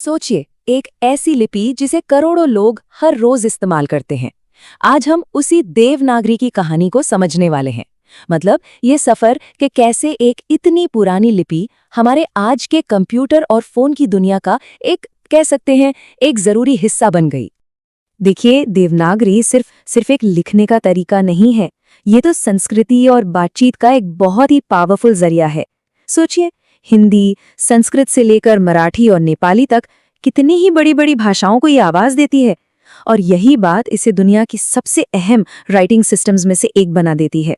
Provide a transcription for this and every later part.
सोचिए, एक ऐसी लिपि जिसे करोड़ों लोग हर रोज इस्तेमाल करते हैं। आज हम उसी देवनागरी की कहानी को समझने वाले हैं। मतलब ये सफर कि कैसे एक इतनी पुरानी लिपि हमारे आज के कंप्यूटर और फोन की दुनिया का एक कह सकते हैं एक जरूरी हिस्सा बन गई। देखिए, देवनागरी सिर्फ एक लिखने का तरीका नहीं है। ये तो संस्कृति और बातचीत का एक बहुत ही पावरफुल जरिया है। सोचिए, हिंदी, संस्कृत से लेकर मराठी और नेपाली तक कितनी ही बड़ी बड़ी भाषाओं को ये आवाज देती है। और यही बात इसे दुनिया की सबसे अहम राइटिंग सिस्टम्स में से एक बना देती है।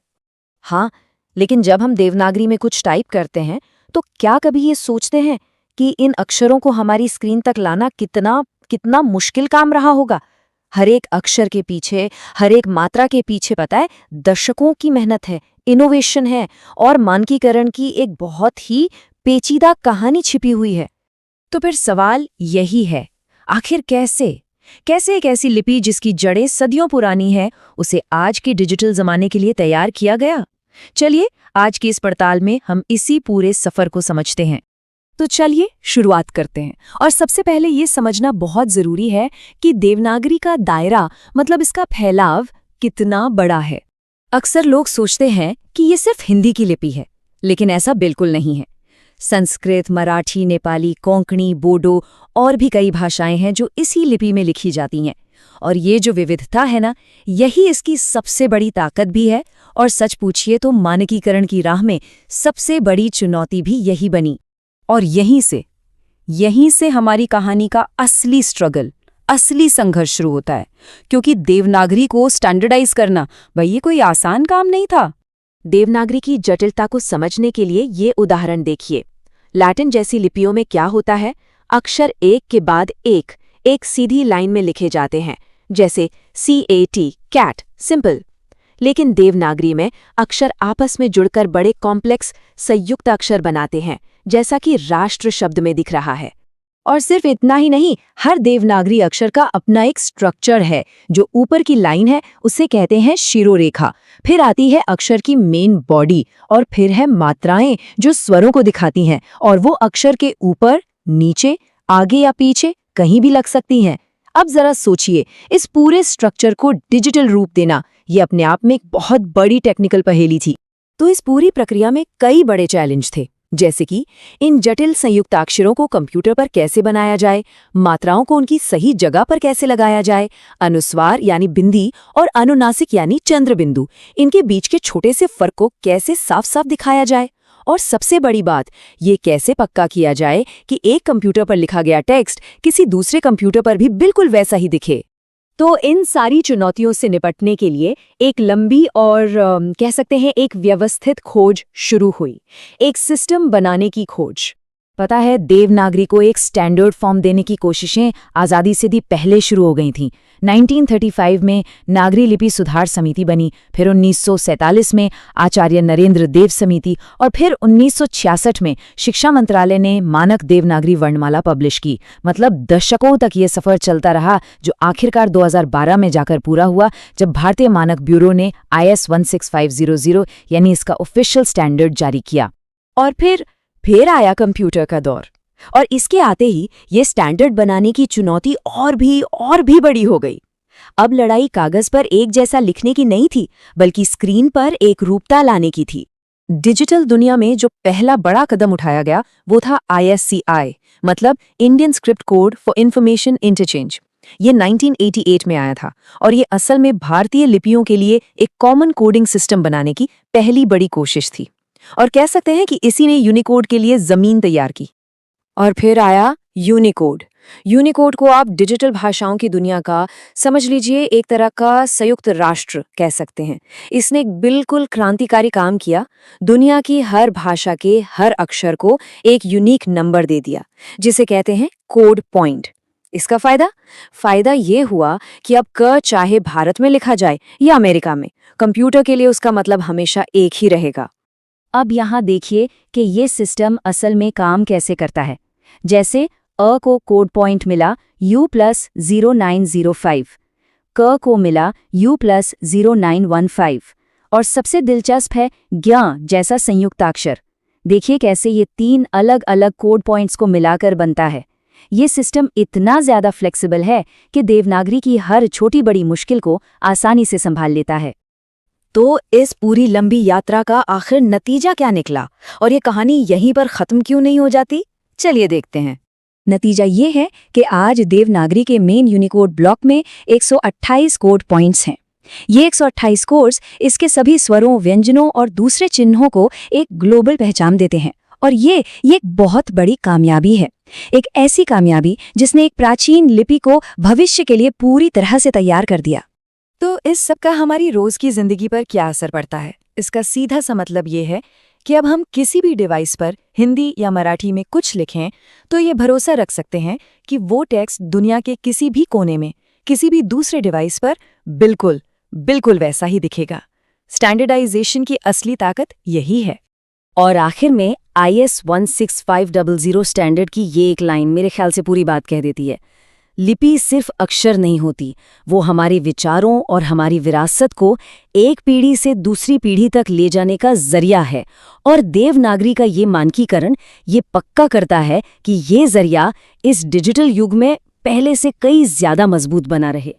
हाँ, लेकिन जब हम देवनागरी में कुछ टाइप करते हैं तो क्या कभी ये सोचते हैं कि इन अक्षरों को हमारी स्क्रीन तक लाना कितना मुश्किल काम रहा होगा। हर एक अक्षर के पीछे, हर एक मात्रा के पीछे पता है दशकों की मेहनत है, इनोवेशन है और मानकीकरण की एक बहुत ही पेचीदा कहानी छिपी हुई है। तो फिर सवाल यही है, आखिर कैसे एक ऐसी लिपि जिसकी जड़ें सदियों पुरानी है उसे आज के डिजिटल जमाने के लिए तैयार किया गया। चलिए, आज की इस पड़ताल में हम इसी पूरे सफर को समझते हैं। तो चलिए शुरुआत करते हैं। और सबसे पहले ये समझना बहुत जरूरी है कि देवनागरी का दायरा मतलब इसका फैलाव कितना बड़ा है। अक्सर लोग सोचते हैं कि ये सिर्फ हिंदी की लिपि है, लेकिन ऐसा बिल्कुल नहीं है। संस्कृत, मराठी, नेपाली, कोंकणी, बोडो और भी कई भाषाएं हैं जो इसी लिपि में लिखी जाती हैं। और ये जो विविधता है ना, यही इसकी सबसे बड़ी ताकत भी है। और सच पूछिए तो मानकीकरण की राह में सबसे बड़ी चुनौती भी यही बनी। और यहीं से हमारी कहानी का असली स्ट्रगल, असली संघर्ष शुरू होता है। क्योंकि देवनागरी को स्टैंडर्डाइज करना भाई ये कोई आसान काम नहीं था। देवनागरी की जटिलता को समझने के लिए ये उदाहरण देखिए। लैटिन जैसी लिपियों में क्या होता है, अक्षर एक के बाद एक सीधी लाइन में लिखे जाते हैं, जैसे CAT कैट, सिंपल। लेकिन देवनागरी में अक्षर आपस में जुड़कर बड़े कॉम्प्लेक्स संयुक्त अक्षर बनाते हैं, जैसा कि राष्ट्र शब्द में दिख रहा है। और सिर्फ इतना ही नहीं, हर देवनागरी अक्षर का अपना एक स्ट्रक्चर है। जो ऊपर की लाइन है उसे कहते हैं शिरोरेखा, फिर आती है अक्षर की मेन बॉडी, और फिर है मात्राएं जो स्वरों को दिखाती हैं, और वो अक्षर के ऊपर, नीचे, आगे या पीछे कहीं भी लग सकती हैं। अब जरा सोचिए, इस पूरे स्ट्रक्चर को डिजिटल रूप देना ये अपने आप में एक बहुत बड़ी टेक्निकल पहेली थी। तो इस पूरी प्रक्रिया में कई बड़े चैलेंज थे, जैसे कि इन जटिल संयुक्ताक्षरों को कंप्यूटर पर कैसे बनाया जाए, मात्राओं को उनकी सही जगह पर कैसे लगाया जाए, अनुस्वार यानी बिंदी और अनुनासिक यानी चंद्र बिंदु, इनके बीच के छोटे से फर्क को कैसे साफ साफ दिखाया जाए, और सबसे बड़ी बात, ये कैसे पक्का किया जाए कि एक कंप्यूटर पर लिखा गया टेक्स्ट किसी दूसरे कंप्यूटर पर भी बिल्कुल वैसा ही दिखे। तो इन सारी चुनौतियों से निपटने के लिए एक लंबी और कह सकते हैं एक व्यवस्थित खोज शुरू हुई, एक सिस्टम बनाने की खोज। पता है, देवनागरी को एक स्टैंडर्ड फॉर्म देने की कोशिशें आज़ादी से भी पहले शुरू हो गई थीं। 1935 में नागरी लिपि सुधार समिति बनी, फिर 1947 में आचार्य नरेंद्र देव समिति, और फिर 1966 में शिक्षा मंत्रालय ने मानक देवनागरी वर्णमाला पब्लिश की। मतलब दशकों तक ये सफ़र चलता रहा, जो आखिरकार 2012 में जाकर पूरा हुआ, जब भारतीय मानक ब्यूरो ने IS 16500 यानी इसका ऑफिशियल स्टैंडर्ड जारी किया। और फिर आया कंप्यूटर का दौर, और इसके आते ही ये स्टैंडर्ड बनाने की चुनौती और भी बड़ी हो गई। अब लड़ाई कागज पर एक जैसा लिखने की नहीं थी, बल्कि स्क्रीन पर एक रूपता लाने की थी। डिजिटल दुनिया में जो पहला बड़ा कदम उठाया गया वो था ISCI, मतलब Indian script code for information interchange. ये 1988 में आया था, और ये असल में भारतीय लिपियों के लिए एक कॉमन कोडिंग सिस्टम बनाने की पहली बड़ी कोशिश थी। और कह सकते हैं कि इसी ने यूनिकोड के लिए जमीन तैयार की। और फिर आया यूनिकोड। यूनिकोड को आप डिजिटल भाषाओं की दुनिया का समझ लीजिए एक तरह का संयुक्त राष्ट्र कह सकते हैं। इसने एक बिल्कुल क्रांतिकारी काम किया, दुनिया की हर भाषा के हर अक्षर को एक यूनिक नंबर दे दिया, जिसे कहते हैं कोड पॉइंट। इसका फायदा ये हुआ कि अब क चाहे भारत में लिखा जाए या अमेरिका में, कंप्यूटर के लिए उसका मतलब हमेशा एक ही रहेगा। अब यहाँ देखिए कि ये सिस्टम असल में काम कैसे करता है। जैसे अ को कोड पॉइंट मिला U+0905, क को मिला U+0915, और सबसे दिलचस्प है ज्ञ जैसा संयुक्ताक्षर। देखिए कैसे ये 3 अलग अलग कोड पॉइंट्स को मिलाकर बनता है। ये सिस्टम इतना ज्यादा फ्लेक्सिबल है कि देवनागरी की हर छोटी बड़ी मुश्किल को आसानी से संभाल लेता है। तो इस पूरी लंबी यात्रा का आखिर नतीजा क्या निकला और ये कहानी यहीं पर खत्म क्यों नहीं हो जाती? चलिए देखते हैं। नतीजा ये है कि आज देवनागरी के मेन यूनिकोड ब्लॉक में 128 कोड पॉइंट्स हैं। ये 128 कोड्स इसके सभी स्वरों, व्यंजनों और दूसरे चिन्हों को एक ग्लोबल पहचान देते हैं। और ये एक बहुत बड़ी कामयाबी है, एक ऐसी कामयाबी जिसने एक प्राचीन लिपि को भविष्य के लिए पूरी तरह से तैयार कर दिया। तो इस सब का हमारी रोज की जिंदगी पर क्या असर पड़ता है? इसका सीधा सा मतलब ये है कि अब हम किसी भी डिवाइस पर हिंदी या मराठी में कुछ लिखें तो ये भरोसा रख सकते हैं कि वो टेक्स्ट दुनिया के किसी भी कोने में, किसी भी दूसरे डिवाइस पर बिल्कुल वैसा ही दिखेगा। स्टैंडर्डाइजेशन की असली ताकत यही है। और आखिर में IS 16500 स्टैंडर्ड की ये एक लाइन मेरे ख्याल से पूरी बात कह देती है। लिपि सिर्फ अक्षर नहीं होती, वो हमारे विचारों और हमारी विरासत को एक पीढ़ी से दूसरी पीढ़ी तक ले जाने का जरिया है। और देवनागरी का ये मानकीकरण ये पक्का करता है कि ये जरिया इस डिजिटल युग में पहले से कई ज्यादा मजबूत बना रहे।